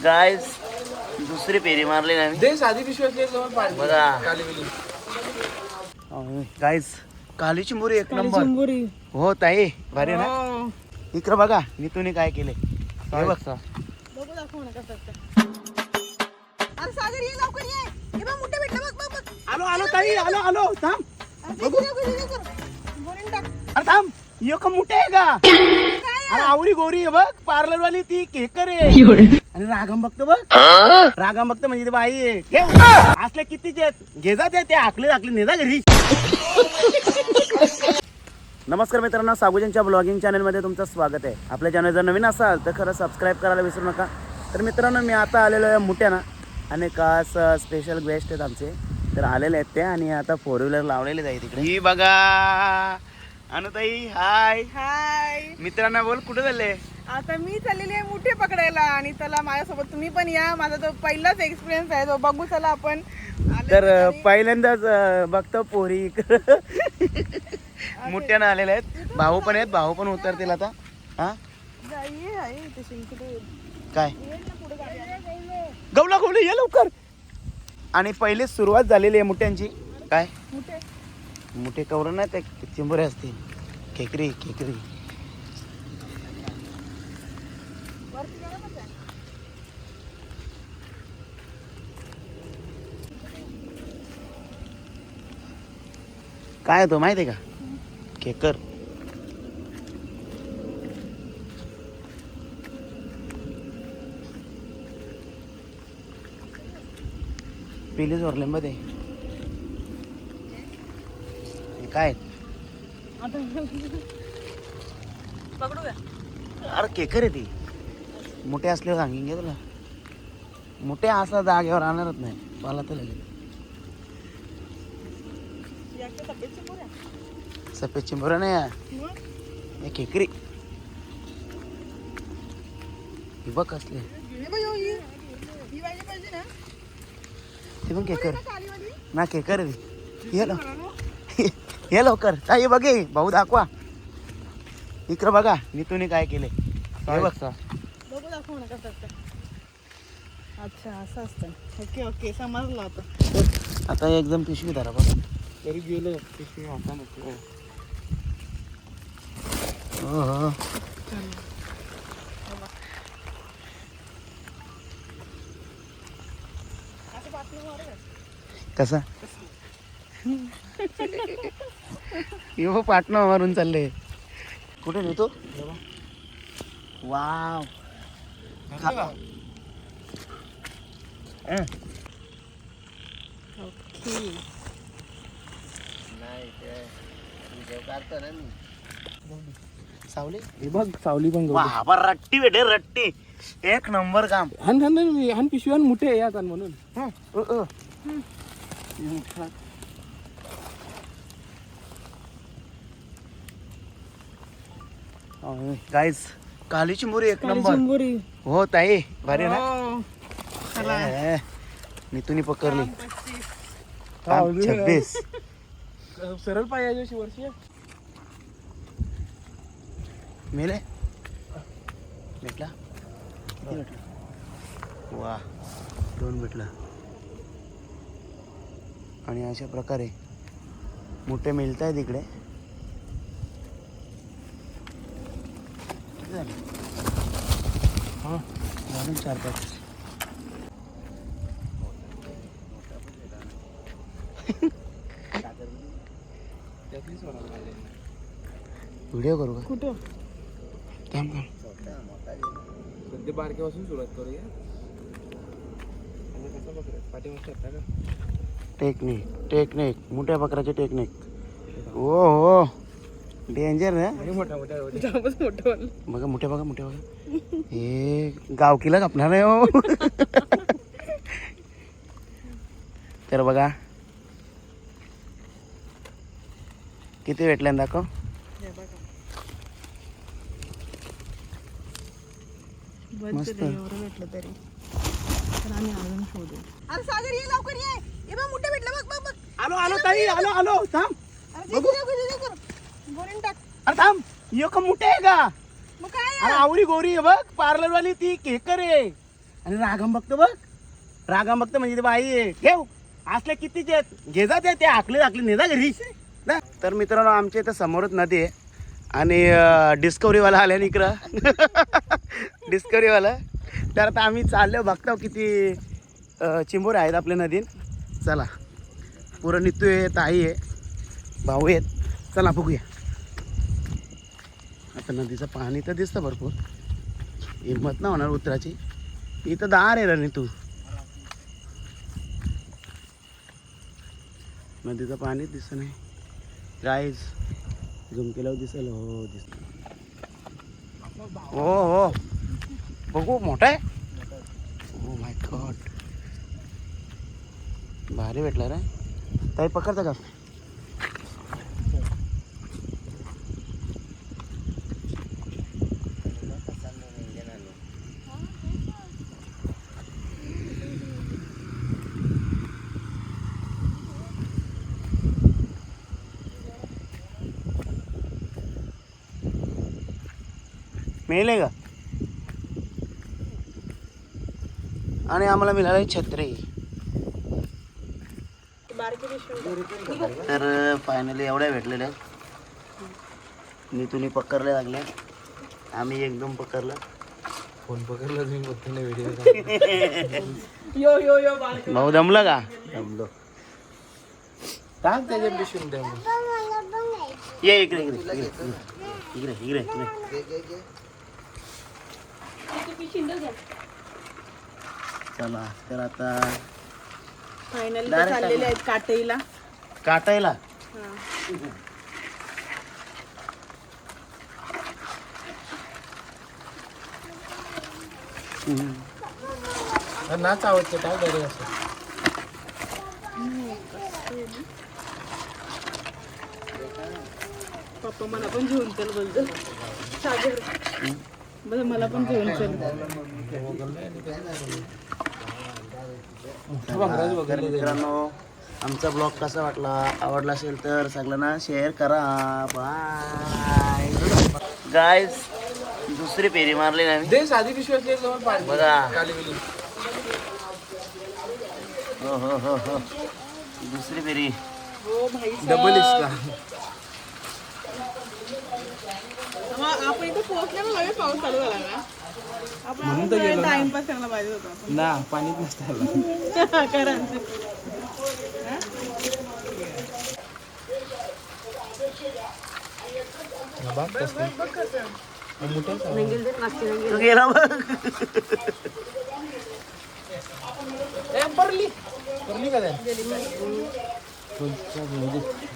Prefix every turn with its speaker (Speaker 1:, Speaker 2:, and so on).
Speaker 1: Guys दुसरी फेरी मारली ना
Speaker 2: दे साधी पिशवी असली
Speaker 1: बघा गाइस कालीची मुरी एक नंबर हो ताई भारी ना इकडे बघा नितूने काय केले हे बघ
Speaker 3: अरे सागर ये लवकर ये हे बघ मोठे भेटलं बघ बघ बघ
Speaker 1: आलो आलो ताई आलो आलो थांब
Speaker 3: बघू बोलून टाक
Speaker 1: अरे थांब यो का मोठे आहे का अरे आवरी गोरी आहे बघ पार्लर वाली ती केकर आहे आणि रागम बघतो बघ रागम बघतो म्हणजे ती बाई आहे घे, असले कितीचे आहेत घे जा ते आकले आकले नेजा घरी. नमस्कार मित्रांनो, साबुजींच्या ब्लॉगिंग चॅनलमध्ये तुमचं स्वागत आहे. आपल्या चॅनल जर नवीन असाल तर खरं सबस्क्राईब करायला विसरू नका. तर मित्रांनो मी आता आलेलो आहे मुठ्याना आणि खास स्पेशल गेस्ट आहेत आमचे, तर आलेले आहेत ते आणि आता 4 व्हीलर लावलेले आहे तिकडे. ही बघा अनुताई हाय
Speaker 3: हाय.
Speaker 1: मित्रांना बोल कुठे चालले.
Speaker 3: आता मी चाललेली आहे मुठे पकडायला आणि चला माझ्यासोबत तुम्ही पण या. माझा तो पहिलाच एक्सपिरियन्स आहे तो बघू. चला आपण
Speaker 1: तर पहिल्यांदाच बघतो पोरी मुठ्यानं आलेले आहेत. भाऊ पण आहेत, भाऊ पण उतरतील आता. हा काय गवला गवली ये लवकर. आणि पहिले सुरुवात झालेली आहे मुठ्यांची. काय मुठे कवर नाही ते चिंबोरे असतील. खेकरी खेकरी काय तो माहिती आहे का खेकर. पिलीच मध्ये काय
Speaker 3: पकडू का.
Speaker 1: अरे केकर आहे ती. मोठे असल्यावर सांगेन घे तुला. मोठे असला जागेवर आणणारच नाही मला तर लगेच. सफेद चिंबोरा नाही हे खेकरी. ही बघ असले ते पण केकर ना केकर हे लवकर काय बघे भाऊ दाखवा. इकडं बघा नितूने काय केले हे बघ.
Speaker 3: बघू दाखव ना कसं असतं. अच्छा असं असतं. ओके ओके समजलं आता.
Speaker 1: आता एकदम पिशवी धरा बघ.
Speaker 2: तरी गेलं पिशवी आता नको.
Speaker 1: हो कसा हो पाटणं मारून चालले. कुठे नेतो. वाव सावली
Speaker 2: हे बघ सावली पण
Speaker 1: वा रट्टी भेटे रट्टी एक नंबर काम.
Speaker 2: हान पिशवी हान मोठे यात म्हणून.
Speaker 1: गाईस कालीची मुरी एक नंबर हो ताई भारी ना. मी तुम्ही पकडली 26
Speaker 2: सरळ पाहिजे वर्षी
Speaker 1: मेले भेटला. वा 2 भेटला. आणि अशा प्रकारे मोठे मिळत आहेत इकडे. हा झालं 4-5. व्हिडिओ करू का
Speaker 3: कुठं
Speaker 1: थांब का.
Speaker 2: सध्या बारक्यापासून सुरुवात करूया.
Speaker 1: टेक्निक मोठ्या बकराची टेक्निक. हो हो डेंजर ना.
Speaker 2: मोठा मोठा
Speaker 1: बघा मोठ्या बघा हे गावकीला कापणार आहे हो. तर बघा किती भेटल्या दाखव. मस्त
Speaker 3: भेटलं तरी आम्ही अजून शोधू. अरे सागर ये लवकर ये हे बघ मोठे भेटलं बघ बघ बघ.
Speaker 1: आलो आलो ताई आलो थांब.
Speaker 3: बोलून टाक.
Speaker 1: अरे थांब यो का मोठे आहे का
Speaker 3: मग काय
Speaker 1: अरे आवरी गोरी आहे बघ पार्लर वाली ती केकर आहे आणि रागम बघतो बघ, रागम बघतो म्हणजे ते बाई आहे. ठेव असले कितीचे आहेत, घे जा ते आकले ने जा घरी जा. तर मित्रांनो आमच्या इथं समोरच नदी आहे आणि डिस्कवरीवाला आल्या ना इकडं डिस्कवरीवाला. तर आता आम्ही चाललो बघतो किती चिंबोरे आहेत आपल्या नदीत. चला पुरं नितू आहे, ताई आहे, भाऊ आहेत. चला बघूया. आता नदीचं पाणी तर दिसतं भरपूर, हिंमत ना होणार उतराची. इथं दार आहे रे तू, नदीचं पाणी दिसत नाही गाईज. झूम केल्यावर दिसेल. हो दिसत. हो हो बघू मोठा आहे. ओ माय गॉड, भारी भेटला रे. ताई पकडता का? मिळेल का? आणि आम्हाला मिळाले छत्री. तर फायनली एवढ्या भेटलेल्या नीतूने पकडले लागले. आम्ही एकदम पकडलं.
Speaker 2: फोन पकडला तुम्ही बघतो ना व्हिडिओ.
Speaker 3: यो यो यो बारके.
Speaker 1: भाऊ दमलं का? दमलो.
Speaker 2: टाक त्याच्या पिशवीत द्या मग.
Speaker 1: ये इकडे इकडे इकडे इकडे इकडे इकडे. चला तर आता
Speaker 3: फायनली चाललेले आहेत काटेला.
Speaker 1: काटायला.
Speaker 2: नाच आवडते काय बरे असं.
Speaker 3: पप्पा मला पण घेऊन चल बोलतो. सागर बरं मला पण घेऊन चल.
Speaker 1: तर मित्रांनो आमचा ब्लॉग कसा वाटला, आवडला असेल तर सगळ्यांना शेअर करा. Bye guys. दुसरी फेरी मारली ना मी.
Speaker 2: दे साधी पिशवी असली जवळ पाणी
Speaker 1: बघा.
Speaker 2: काली बिली.
Speaker 1: हो हो हो हो दुसरी फेरी.
Speaker 3: हो भाई
Speaker 2: डबल इसका.
Speaker 3: आपण इथे पोहोचले ना लगेच पाऊस चालू झाला ना. आपण टाइमपास करायला पाहिजे होता.
Speaker 2: ना पाणीच नसतं आलं.
Speaker 3: करा.
Speaker 2: बाप कसं
Speaker 1: तू गेला बघ.
Speaker 2: परली का